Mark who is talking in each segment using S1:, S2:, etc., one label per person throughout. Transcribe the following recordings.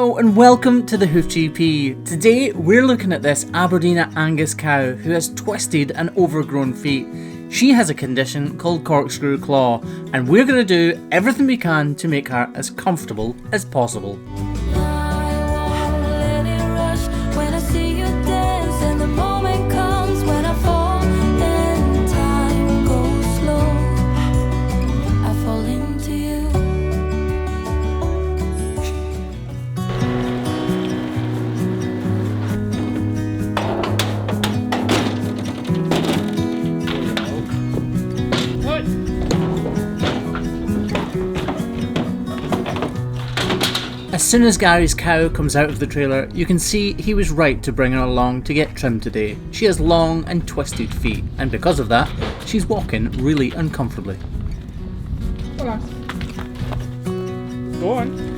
S1: Hello and welcome to the Hoof GP. Today we're looking at this Aberdeen Angus cow who has twisted and overgrown feet. She has a condition called corkscrew claw and we're going to do everything we can to make her as comfortable as possible. As soon as Gary's cow comes out of the trailer, you can see he was right to bring her along to get trimmed today. She has long and twisted feet, and because of that, she's walking really uncomfortably.
S2: Go on.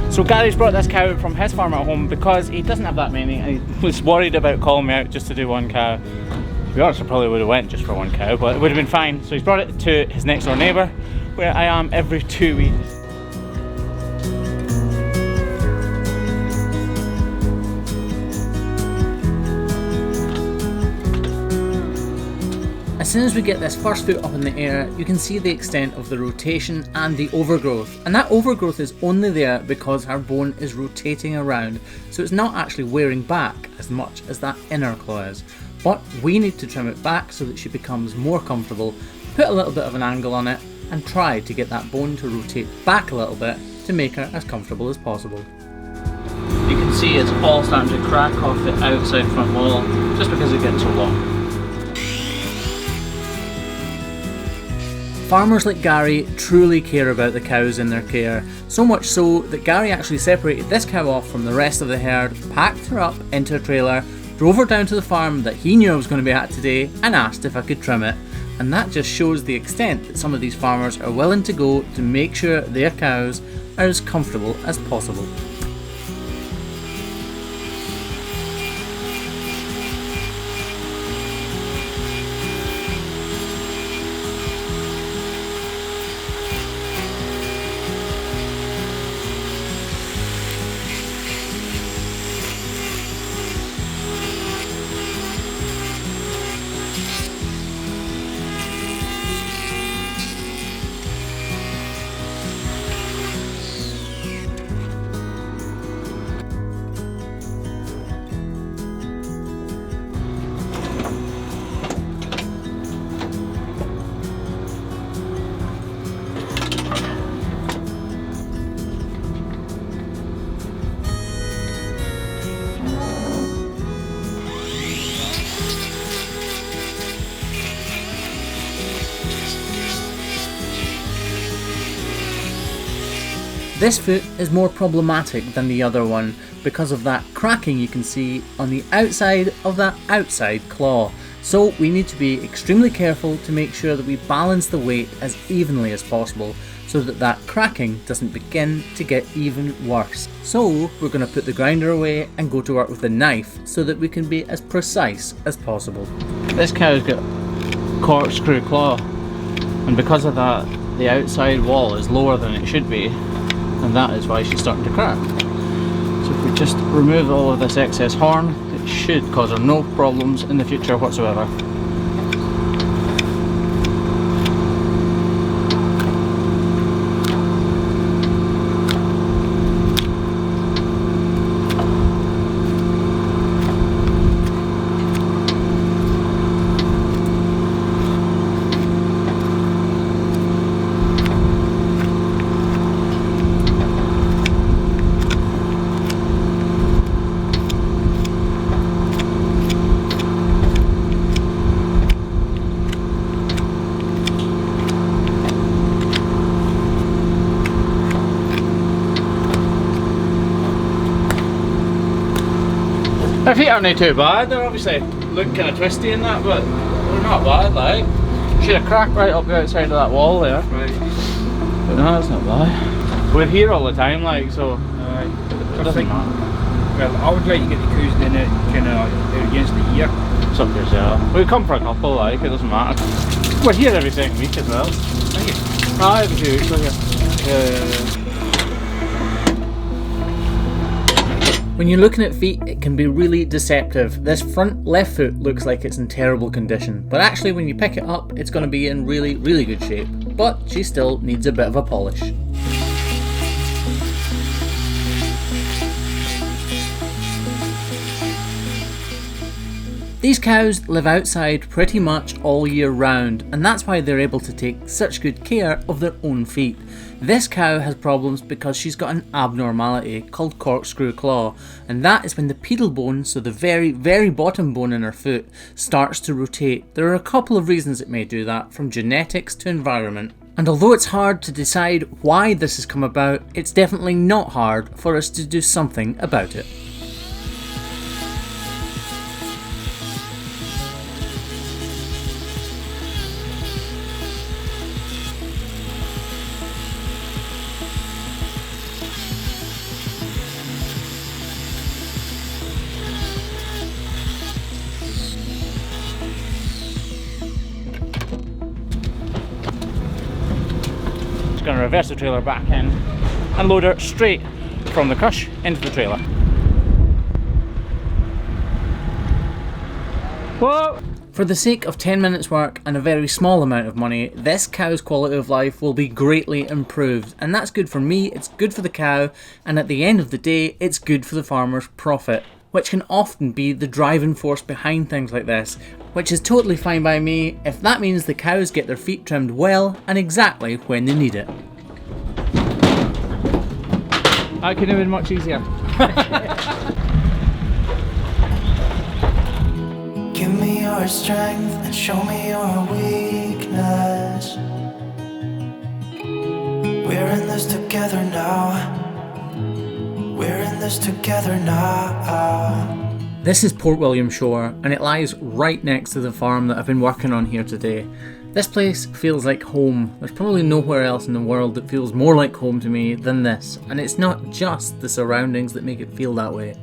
S2: So Gary's brought this cow from his farm at home because he doesn't have that many and he was worried about calling me out just to do one cow. To be honest, I probably would have went just for one cow, but it would have been fine. So he's brought it to his next door neighbour where I am every 2 weeks.
S1: As soon as we get this first foot up in the air, you can see the extent of the rotation and the overgrowth. And that overgrowth is only there because her bone is rotating around, so it's not actually wearing back as much as that inner claw is. But we need to trim it back so that she becomes more comfortable, put a little bit of an angle on it, and try to get that bone to rotate back a little bit to make her as comfortable as possible. You can see it's all starting to crack off the outside front wall just because it gets so long. Farmers like Gary truly care about the cows in their care, so much so that Gary actually separated this cow off from the rest of the herd, packed her up into a trailer, drove her down to the farm that he knew I was going to be at today and asked if I could trim it. And that just shows the extent that some of these farmers are willing to go to make sure their cows are as comfortable as possible. This foot is more problematic than the other one because of that cracking you can see on the outside of that outside claw. So we need to be extremely careful to make sure that we balance the weight as evenly as possible so that that cracking doesn't begin to get even worse. So we're going to put the grinder away and go to work with the knife so that we can be as precise as possible. This cow's got corkscrew claw, and because of that the outside wall is lower than it should be, and that is why she's starting to crack. So if we just remove all of this excess horn, it should cause her no problems in the future whatsoever. Her feet aren't too bad, they're obviously look kind of twisty and that, but they're not bad, like. She had a crack right up the outside of that wall there. Right. But no, it's not bad. We're here all the time, like, so it doesn't matter.
S2: Well, I would like to get the cows in it kind of It's okay, so we come for a couple, like, it doesn't matter. We're here every second week as well. Thank you. Ah, every 2 weeks we're here. Yeah.
S1: When you're looking at feet, it can be really deceptive. This front left foot looks like it's in terrible condition, but actually when you pick it up, it's going to be in really, really good shape. But she still needs a bit of a polish. These cows live outside pretty much all year round, and that's why they're able to take such good care of their own feet. This cow has problems because she's got an abnormality called corkscrew claw, and that is when the pedal bone, so the very, very bottom bone in her foot, starts to rotate. There are a couple of reasons it may do that, from genetics to environment. And although it's hard to decide why this has come about, it's definitely not hard for us to do something about it.
S2: Going to reverse the trailer back in and load her straight from the crush into the trailer. Whoa!
S1: For the sake of 10 minutes work and a very small amount of money, this cow's quality of life will be greatly improved, and that's good for me, it's good for the cow, and at the end of the day, it's good for the farmer's profit, which can often be the driving force behind things like this, which is totally fine by me if that means the cows get their feet trimmed well and exactly when they need it.
S2: That could have been much easier.
S3: Give me your strength and show me your weakness. We're in this together now. We're in this together now.
S1: This is Port William Shore, and it lies right next to the farm that I've been working on here today. This place feels like home. There's probably nowhere else in the world that feels more like home to me than this, and it's not just the surroundings that make it feel that way.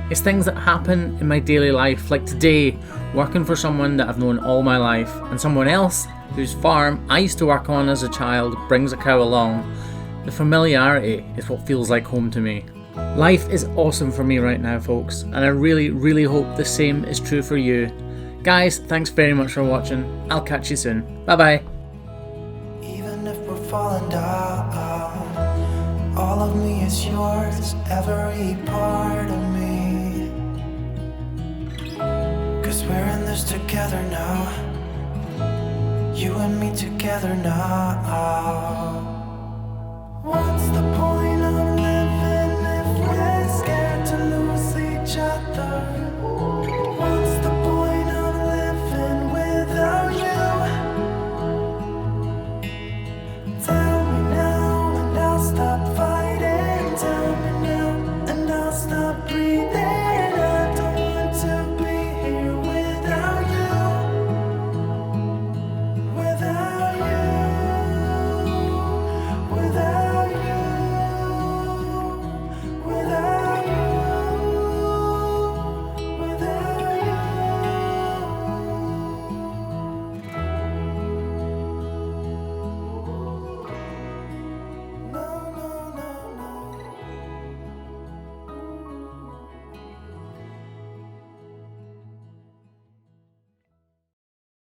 S1: It's things that happen in my daily life, like today, working for someone that I've known all my life, and someone else whose farm I used to work on as a child brings a cow along. The familiarity is what feels like home to me. Life is awesome for me right now, folks, and I really, really hope the same is true for you. Guys, thanks very much for watching. I'll catch you soon. Bye bye.
S3: Even if we're falling down, all of me is yours, every part of me. 'Cause we're in this together now. You and me together now. What's the point?